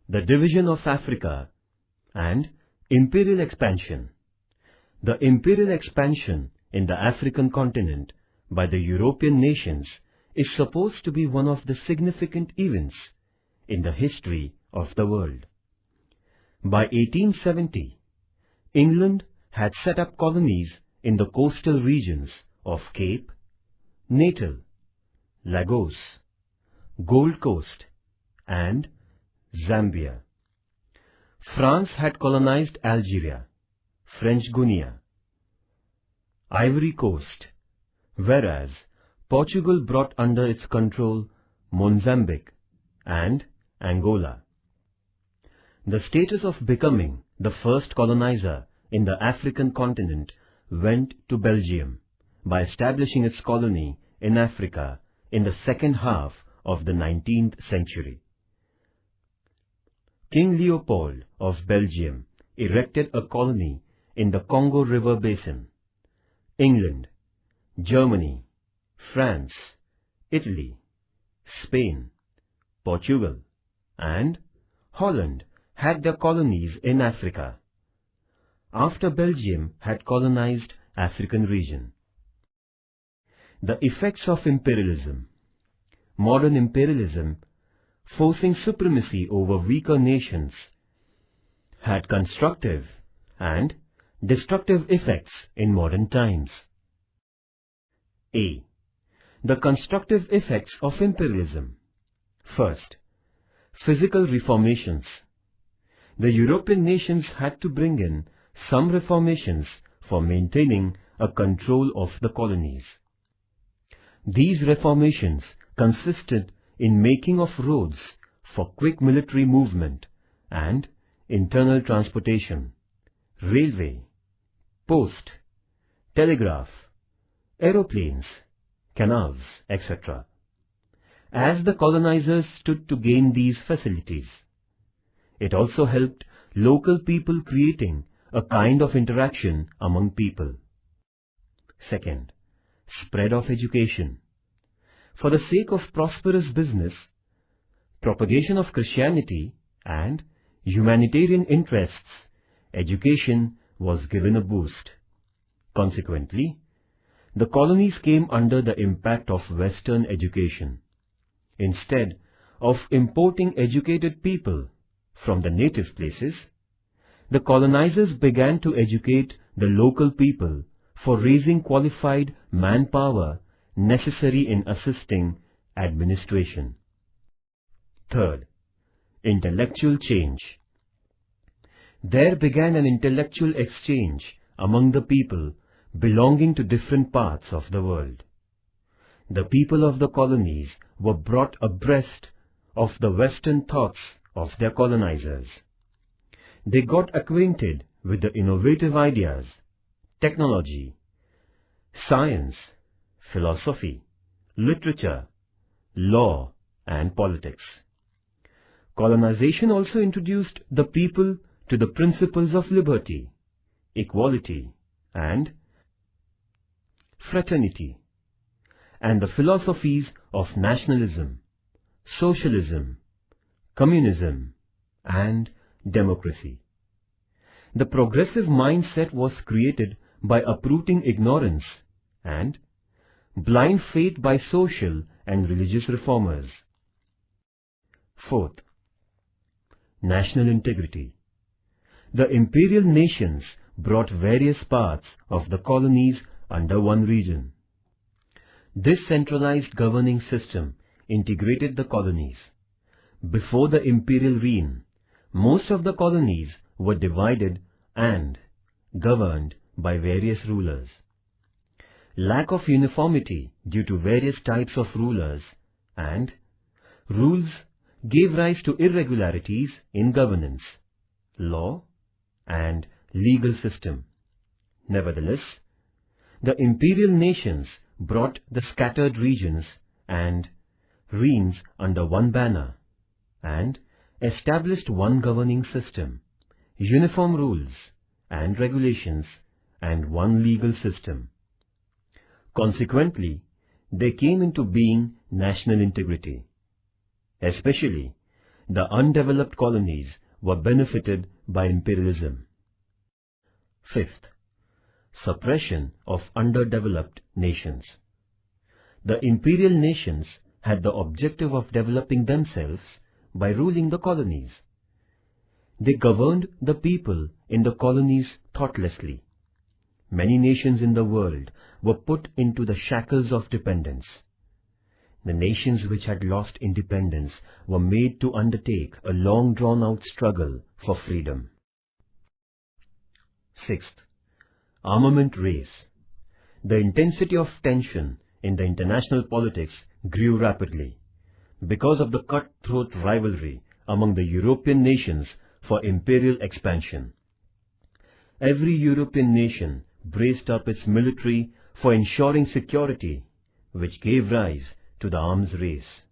the division of Africa, and imperial expansion. The imperial expansion in the African continent by the European nations is supposed to be one of the significant events in the history of the world. By 1870, England had set up colonies in the coastal regions of Cape, Natal, Lagos, Gold Coast, and Zambia. France had colonized Algeria, French Guiana, Ivory Coast, whereas Portugal brought under its control Mozambique and Angola. The status of becoming the first colonizer in the African continent went to Belgium by establishing its colony in Africa in the second half of the 19th century. King Leopold of Belgium erected a colony in the Congo River Basin. England, Germany, France, Italy, Spain, Portugal, and Holland had their colonies in Africa, after Belgium had colonized African region. The effects of imperialism. Modern imperialism, forcing supremacy over weaker nations, had constructive and destructive effects in modern times. A. The constructive effects of imperialism. First, physical reformations. The European nations had to bring in some reformations for maintaining a control of the colonies. These reformations consisted in making of roads for quick military movement and internal transportation, railway, post, telegraph, aeroplanes, canals, etc. As the colonizers stood to gain these facilities, it also helped local people, creating a kind of interaction among people. Second, spread of education. For the sake of prosperous business, propagation of Christianity, and humanitarian interests, education was given a boost. Consequently, the colonies came under the impact of Western education. Instead of importing educated people from the native places, the colonizers began to educate the local people for raising qualified manpower necessary in assisting administration. Third, intellectual change. There began an intellectual exchange among the people belonging to different parts of the world. The people of the colonies were brought abreast of the Western thoughts of their colonizers. They got acquainted with the innovative ideas, technology, science, philosophy, literature, law, and politics. Colonization also introduced the people to the principles of liberty, equality, and fraternity, and the philosophies of nationalism, socialism, communism, and democracy. The progressive mindset was created by uprooting ignorance and blind faith by social and religious reformers. Fourth, national integrity. The imperial nations brought various parts of the colonies under one region. This centralized governing system integrated the colonies. Before the imperial reign, most of the colonies were divided and governed by various rulers. Lack of uniformity due to various types of rulers and rules gave rise to irregularities in governance, law, and legal system. Nevertheless, the imperial nations brought the scattered regions and reigns under one banner and established one governing system, uniform rules and regulations, and one legal system. Consequently, there came into being national integrity. Especially, the undeveloped colonies were benefited by imperialism. Fifth, suppression of underdeveloped nations. The imperial nations had the objective of developing themselves by ruling the colonies. They governed the people in the colonies thoughtlessly. Many nations in the world were put into the shackles of dependence. The nations which had lost independence were made to undertake a long drawn-out struggle for freedom. Sixth, armament race. The intensity of tension in the international politics grew rapidly because of the cutthroat rivalry among the European nations for imperial expansion. Every European nation braced up its military for ensuring security, which gave rise to the arms race.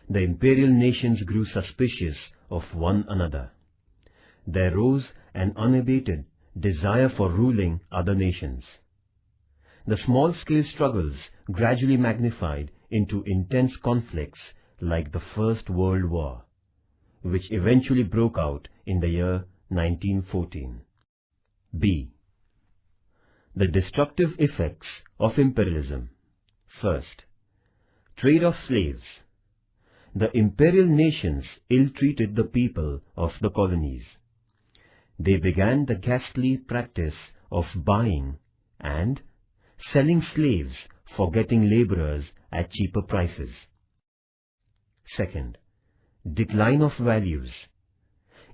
The imperial nations grew suspicious of one another. There rose an unabated desire for ruling other nations. The small-scale struggles gradually magnified into intense conflicts like the First World War, which eventually broke out in the year 1914. B. The destructive effects of imperialism. First, trade of slaves. The imperial nations ill-treated the people of the colonies. They began the ghastly practice of buying and selling slaves for getting laborers at cheaper prices. Second, decline of values.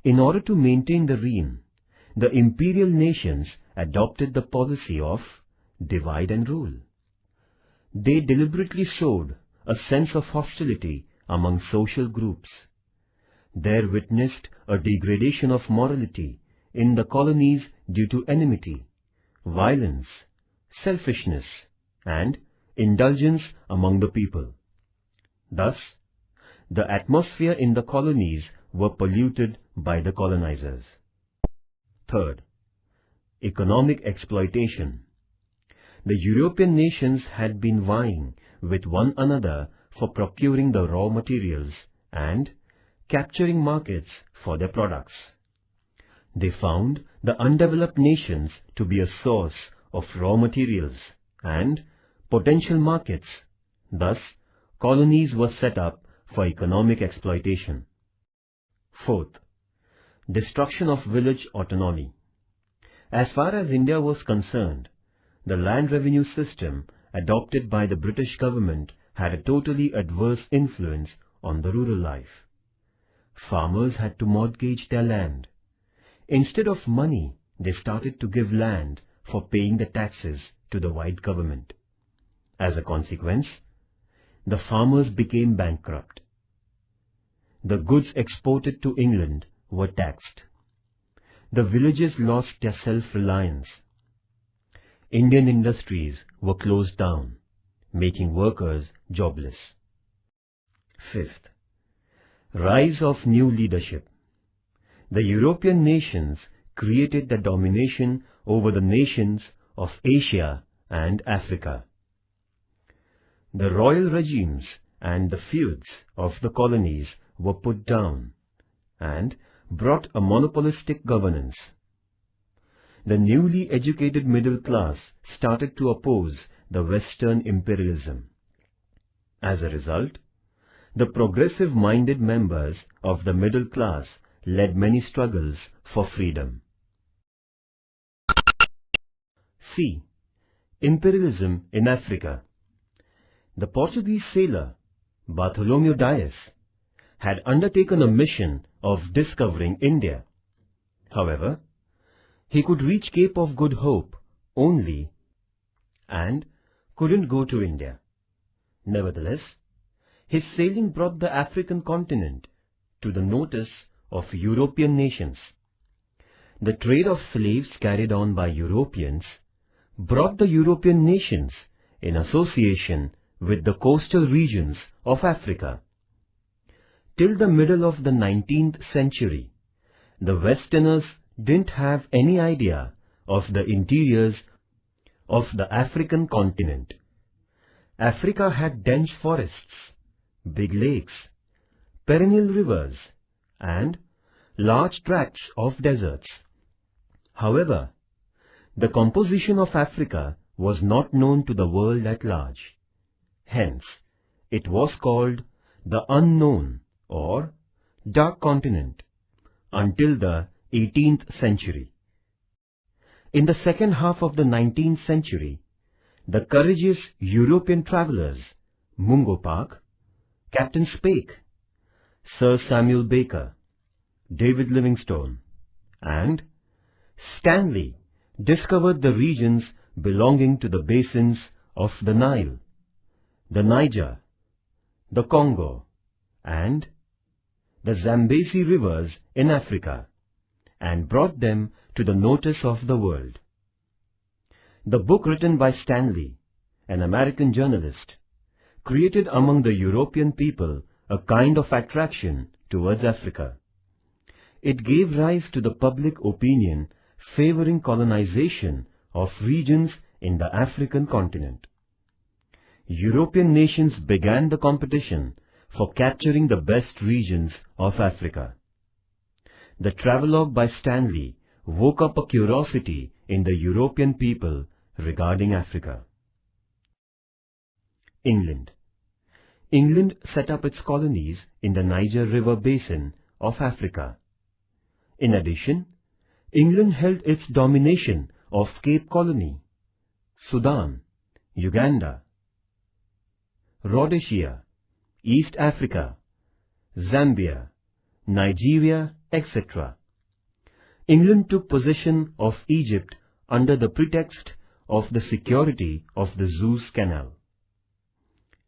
In order to maintain the reign, the imperial nations adopted the policy of divide and rule. They deliberately sowed a sense of hostility among social groups. There witnessed a degradation of morality in the colonies due to enmity, violence, selfishness, and indulgence among the people. Thus, the atmosphere in the colonies were polluted by the colonizers. Third, economic exploitation. The European nations had been vying with one another for procuring the raw materials and capturing markets for their products. They found the undeveloped nations to be a source of raw materials and potential markets. Thus, colonies were set up for economic exploitation. Fourth, destruction of village autonomy. As far as India was concerned, the land revenue system adopted by the British government had a totally adverse influence on the rural life. Farmers had to mortgage their land. Instead of money, they started to give land for paying the taxes to the white government. As a consequence, the farmers became bankrupt. The goods exported to England were taxed. The villages lost their self-reliance. Indian industries were closed down, making workers jobless. Fifth, rise of new leadership. The European nations created the domination over the nations of Asia and Africa. The royal regimes and the feuds of the colonies were put down and brought a monopolistic governance. The newly educated middle class started to oppose the Western imperialism. As a result, the progressive-minded members of the middle class led many struggles for freedom. C. Imperialism in Africa. The Portuguese sailor Bartholomew Dias had undertaken a mission of discovering India. However, he could reach Cape of Good Hope only and couldn't go to India. Nevertheless, his sailing brought the African continent to the notice of European nations. The trade of slaves carried on by Europeans brought the European nations in association with the coastal regions of Africa. Till the middle of the 19th century, the Westerners didn't have any idea of the interiors of the African continent. Africa had dense forests, big lakes, perennial rivers, and large tracts of deserts. However, the composition of Africa was not known to the world at large. Hence, it was called the unknown or dark continent until the 18th century. In the second half of the 19th century, the courageous European travelers Mungo Park, Captain Speke, Sir Samuel Baker, David Livingstone, and Stanley discovered the regions belonging to the basins of the Nile, the Niger, the Congo, and the Zambezi rivers in Africa, and brought them to the notice of the world. The book written by Stanley, an American journalist, created among the European people a kind of attraction towards Africa. It gave rise to the public opinion favoring colonization of regions in the African continent. European nations began the competition for capturing the best regions of Africa. The travelogue by Stanley woke up a curiosity in the European people regarding Africa. England. England set up its colonies in the Niger River basin of Africa. In addition, England held its domination of Cape Colony, Sudan, Uganda, Rhodesia, East Africa, Zambia, Nigeria, etc. England took possession of Egypt under the pretext of the security of the Suez Canal.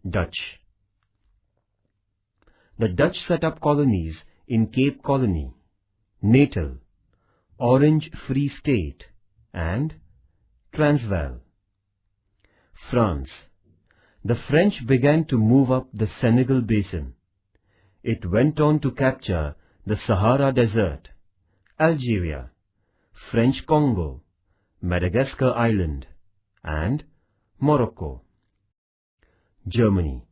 Dutch. The Dutch set up colonies in Cape Colony, Natal, Orange Free State, and Transvaal. France. The French began to move up the Senegal basin. It went on to capture the Sahara Desert, Algeria, French Congo, Madagascar Island, and Morocco. Germany.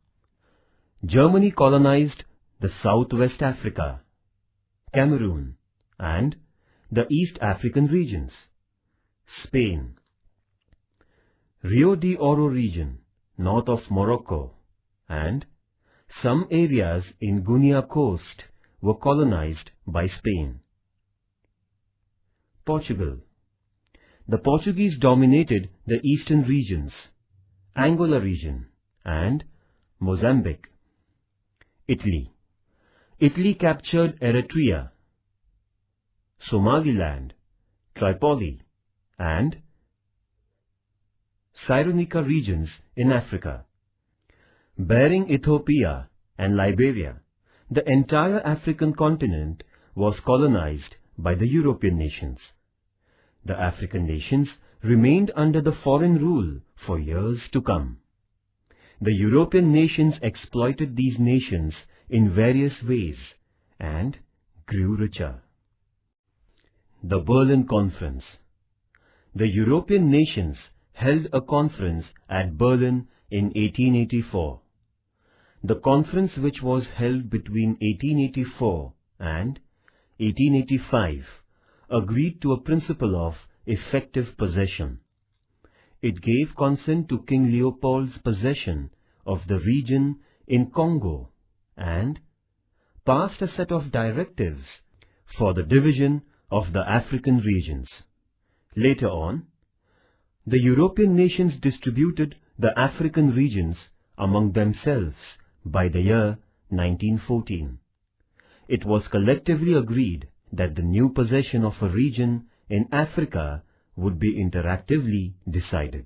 Germany colonized the Southwest Africa, Cameroon, and the East African regions. Spain. Rio de Oro region, north of Morocco, and some areas in Guinea coast were colonized by Spain. Portugal. The Portuguese dominated the eastern regions, Angola region, and Mozambique. Italy. Italy captured Eritrea, Somaliland, Tripoli, and Cyrenaica regions in Africa. Bearing Ethiopia and Liberia, the entire African continent was colonized by the European nations. The African nations remained under the foreign rule for years to come. The European nations exploited these nations in various ways and grew richer. The Berlin Conference. The European nations held a conference at Berlin in 1884. The conference, which was held between 1884 and 1885, agreed to a principle of effective possession. It gave consent to King Leopold's possession of the region in Congo and passed a set of directives for the division of the African regions. Later on, the European nations distributed the African regions among themselves by the year 1914. It was collectively agreed that the new possession of a region in Africa would be interactively decided.